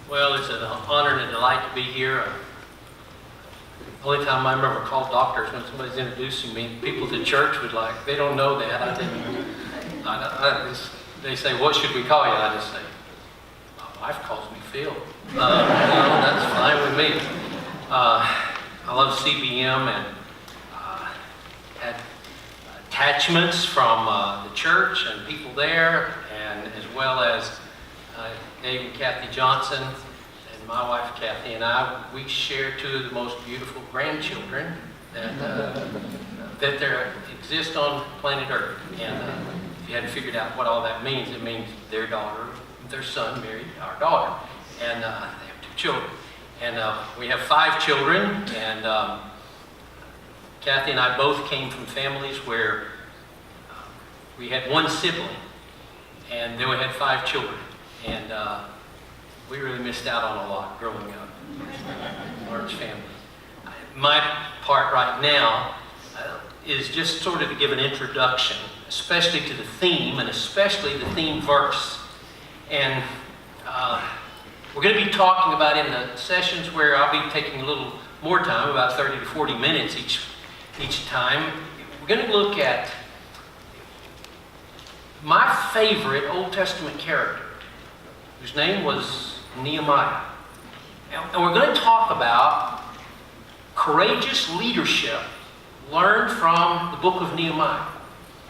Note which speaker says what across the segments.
Speaker 1: Well, it's an honor and a delight to be here. The only time I remember called doctors when somebody's introducing me, people at church would they don't know that. They say, what should we call you? I just say, my wife calls me Phil. That's fine with me. I love CBM and had attachments from the church and people there, and as well as Dave and Kathy Johnson, and my wife Kathy and I, we share two of the most beautiful grandchildren that there exist on planet Earth. And if you hadn't figured out what all that means, it means their son married our daughter, and they have two children. And we have 5 children, and Kathy and I both came from families where we had one sibling, and then we had 5 children. And we really missed out on a lot growing up. Large family. My part right now is just sort of to give an introduction, especially to the theme, and especially the theme verse. And we're going to be talking about in the sessions where I'll be taking a little more time, about 30 to 40 minutes each time. We're going to look at my favorite Old Testament character, whose name was Nehemiah. And we're going to talk about courageous leadership learned from the book of Nehemiah.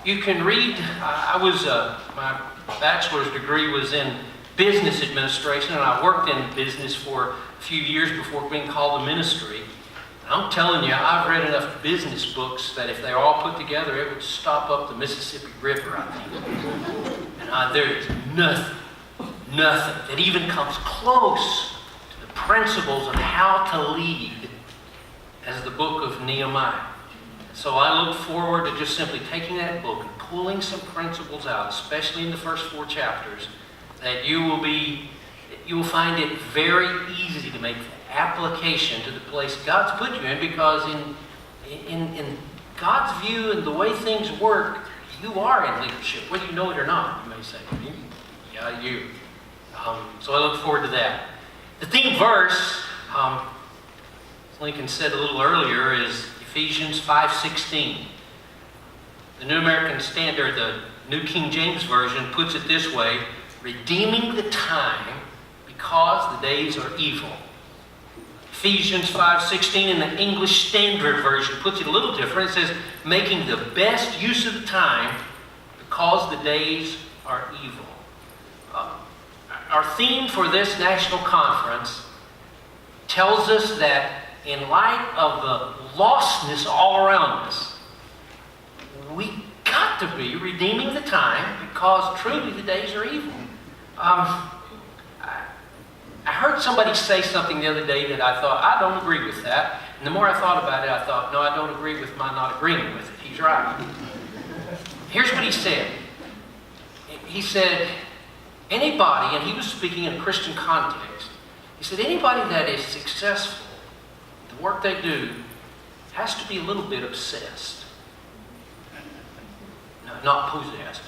Speaker 1: You can read, my bachelor's degree was in business administration, and I worked in business for a few years before being called to ministry. I'm telling you, I've read enough business books that if they're all put together, it would stop up the Mississippi River, I think. And there is nothing that even comes close to the principles of how to lead as the book of Nehemiah. So I look forward to just simply taking that book and pulling some principles out, especially in the first 4 chapters, that you will find it very easy to make the application to the place God's put you in, because in God's view and the way things work, you are in leadership, whether you know it or not, you may say. Yeah, you. So I look forward to that. The theme verse, as Lincoln said a little earlier, is Ephesians 5:16. The New American Standard, the New King James Version, puts it this way: redeeming the time because the days are evil. Ephesians 5:16 in the English Standard Version puts it a little different. It says, making the best use of the time because the days are evil. Our theme for this national conference tells us that in light of the lostness all around us, we got to be redeeming the time because truly the days are evil. I heard somebody say something the other day that I thought, I don't agree with that. And the more I thought about it, I thought, no, I don't agree with my not agreeing with it. He's right. Here's what he said. He said, anybody, and he was speaking in a Christian context, he said, anybody that is successful, the work they do, has to be a little bit obsessed. No, not possessed.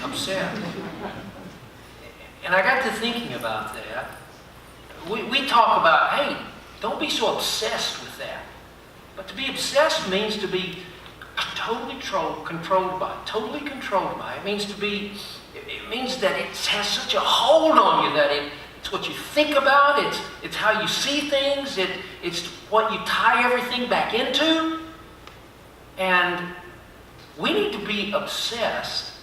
Speaker 1: Obsessed. And I got to thinking about that. We talk about, hey, don't be so obsessed with that. But to be obsessed means to be totally controlled by. Totally controlled by. It means that it has such a hold on you that it's what you think about, it's how you see things, it's what you tie everything back into. And we need to be obsessed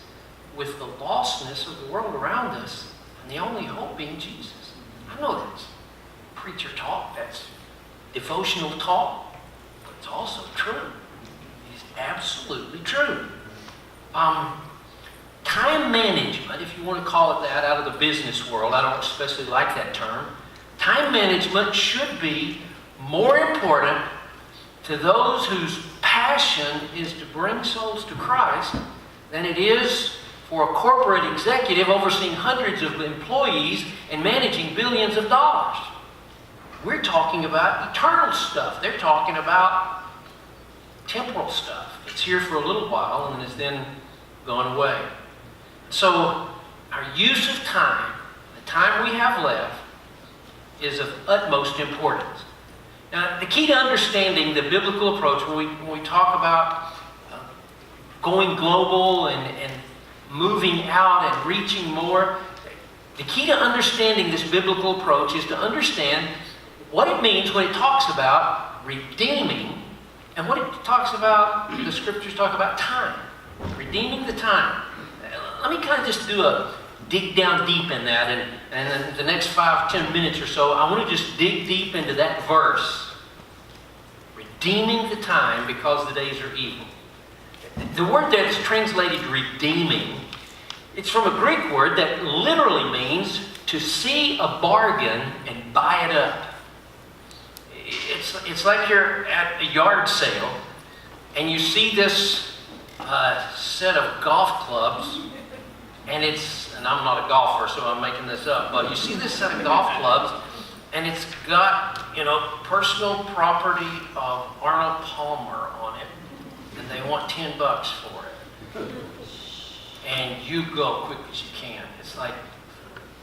Speaker 1: with the lostness of the world around us, and the only hope being Jesus. I know that's preacher talk, that's devotional talk, but it's also true. It's absolutely true. Time management, if you want to call it that, out of the business world, I don't especially like that term. Time management should be more important to those whose passion is to bring souls to Christ than it is for a corporate executive overseeing hundreds of employees and managing billions of dollars. We're talking about eternal stuff. They're talking about temporal stuff. It's here for a little while and is then gone away. So our use of time, the time we have left, is of utmost importance. Now, the key to understanding the biblical approach, when we talk about going global and moving out and reaching more, the key to understanding this biblical approach is to understand what it means when it talks about redeeming and what it talks about, the scriptures talk about time. Redeeming the time. Let me kind of just dig down deep in that, and in the next 5 or 10 minutes or so, I want to just dig deep into that verse. Redeeming the time because the days are evil. The word that's translated redeeming, it's from a Greek word that literally means to see a bargain and buy it up. It's like you're at a yard sale and you see this set of golf clubs, and I'm not a golfer, so I'm making this up, but you see this set of golf clubs, and it's got, personal property of Arnold Palmer on it, and they want $10 for it. And you go quick as you can. It's like,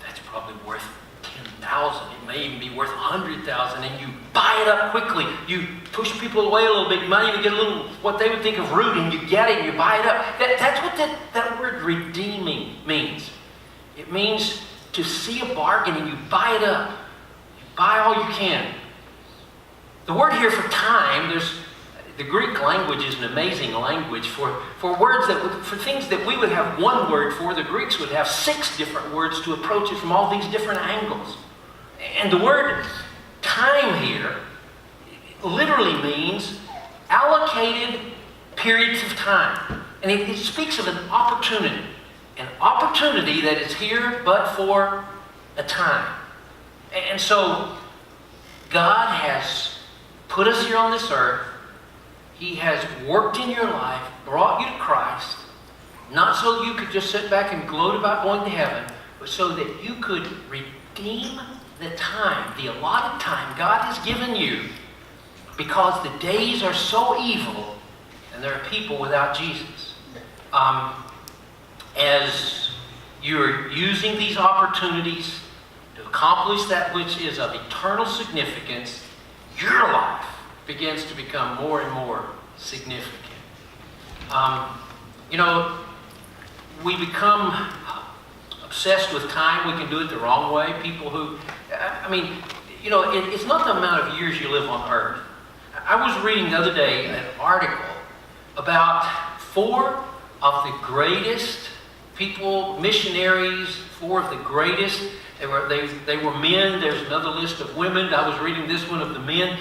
Speaker 1: that's probably worth $10,000. It may even be worth $100,000, and you buy it up quickly. You push people away a little bit. You might even get a little, what they would think of rude, and you get it and you buy it up. That's what that word redeeming means. It means to see a bargain and you buy it up. You buy all you can. The word here for time, the Greek language is an amazing language for words for things that we would have one word for. The Greeks would have 6 different words to approach it from all these different angles. And the word time here literally means allocated periods of time. And it speaks of an opportunity that is here but for a time. And so God has put us here on this earth. He has worked in your life, brought you to Christ, not so you could just sit back and gloat about going to heaven, but so that you could redeem the time, the allotted time God has given you, because the days are so evil and there are people without Jesus. As you're using these opportunities to accomplish that which is of eternal significance, your life begins to become more and more significant. We become obsessed with time. We can do it the wrong way. People who, it's not the amount of years you live on earth. I was reading the other day an article about 4 of the greatest people, missionaries, 4 of the greatest. They were men. There's another list of women. I was reading this one of the men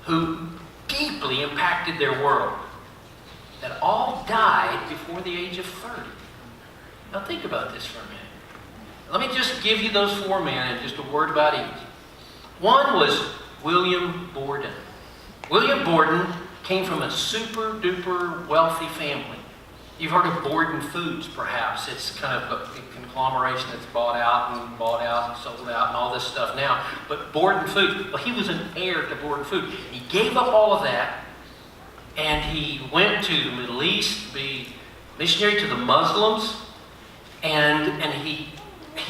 Speaker 1: who deeply impacted their world, that all died before the age of 30. Now think about this for a minute. Let me just give you those 4 men and just a word about each. One was William Borden. William Borden came from a super duper wealthy family. You've heard of Borden Foods, perhaps. It's kind of a conglomeration that's bought out and sold out and all this stuff now. But Borden Foods, well, he was an heir to Borden Foods. He gave up all of that, and he went to the Middle East to be missionary to the Muslims, and he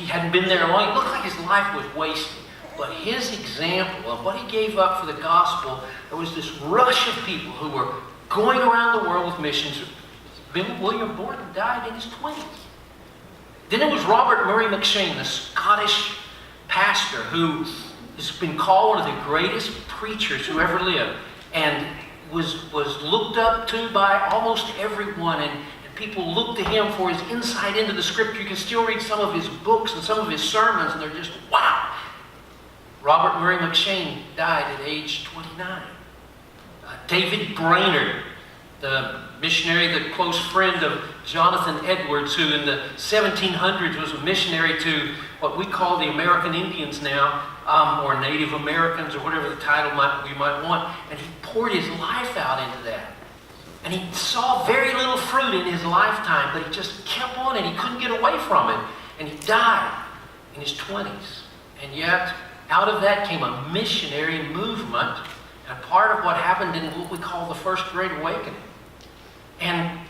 Speaker 1: hadn't been there long. It looked like his life was wasted. But his example of what he gave up for the gospel, there was this rush of people who were going around the world with missions. William Borden died in his 20s. Then it was Robert Murray McCheyne, the Scottish pastor who has been called one of the greatest preachers who ever lived, and was looked up to by almost everyone, and people looked to him for his insight into the scripture. You can still read some of his books and some of his sermons, and they're just, wow. Robert Murray McCheyne died at age 29. David Brainerd, the missionary, the close friend of Jonathan Edwards, who in the 1700s was a missionary to what we call the American Indians now, or Native Americans, or whatever the title we might want. And he poured his life out into that. And he saw very little fruit in his lifetime, but he just kept on and he couldn't get away from it. And he died in his 20s. And yet, out of that came a missionary movement, and part of what happened in what we call the First Great Awakening. And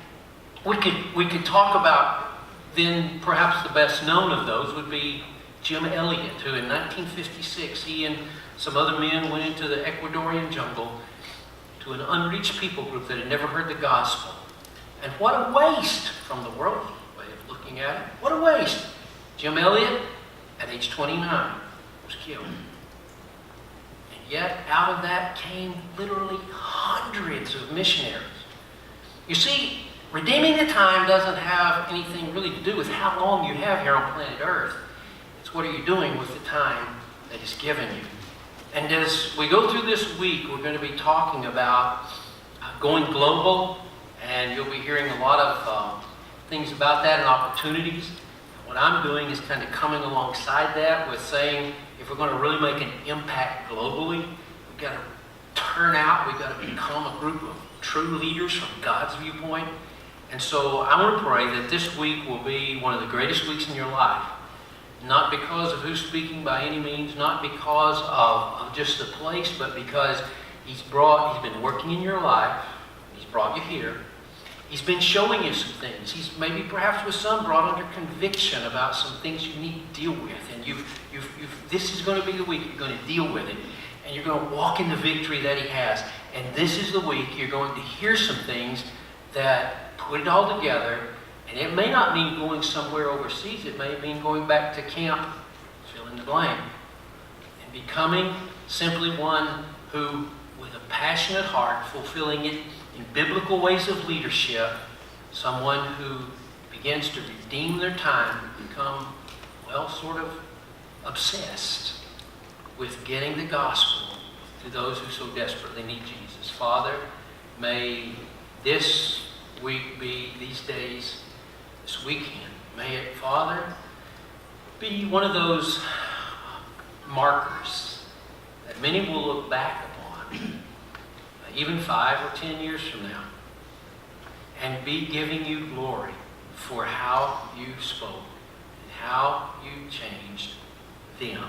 Speaker 1: we could talk about, then perhaps the best known of those would be Jim Elliot, who in 1956, he and some other men went into the Ecuadorian jungle to an unreached people group that had never heard the gospel. And what a waste from the worldly way of looking at it. What a waste. Jim Elliot, at age 29, was killed. And yet, out of that came literally hundreds of missionaries. You see, redeeming the time doesn't have anything really to do with how long you have here on planet Earth. It's what are you doing with the time that is given you. And as we go through this week, we're going to be talking about going global, and you'll be hearing a lot of things about that and opportunities. What I'm doing is kind of coming alongside that with saying, if we're going to really make an impact globally, we've got to turn out, we've got to become a group of true leaders from God's viewpoint. And so I want to pray that this week will be one of the greatest weeks in your life. Not because of who's speaking by any means, not because of just the place, but because He's been working in your life. He's brought you here. He's been showing you some things. He's maybe perhaps with some brought under conviction about some things you need to deal with. And this is going to be the week you're going to deal with it. And you're going to walk in the victory that He has. And this is the week you're going to hear some things that put it all together. And it may not mean going somewhere overseas. It may mean going back to camp, fill in the blank, and becoming simply one who, with a passionate heart, fulfilling it in biblical ways of leadership, someone who begins to redeem their time, become, well, sort of obsessed with getting the gospel to those who so desperately need Jesus. Father, may this week be, these days, this weekend, may it, Father, be one of those markers that many will look back upon, even 5 or 10 years from now, and be giving you glory for how you spoke, and how you changed them,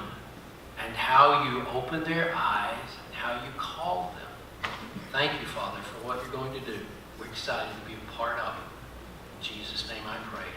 Speaker 1: and how you opened their eyes, and how you called them. Thank you, Father, for what you're going to do. We're excited to be a part of it. In Jesus' name I pray.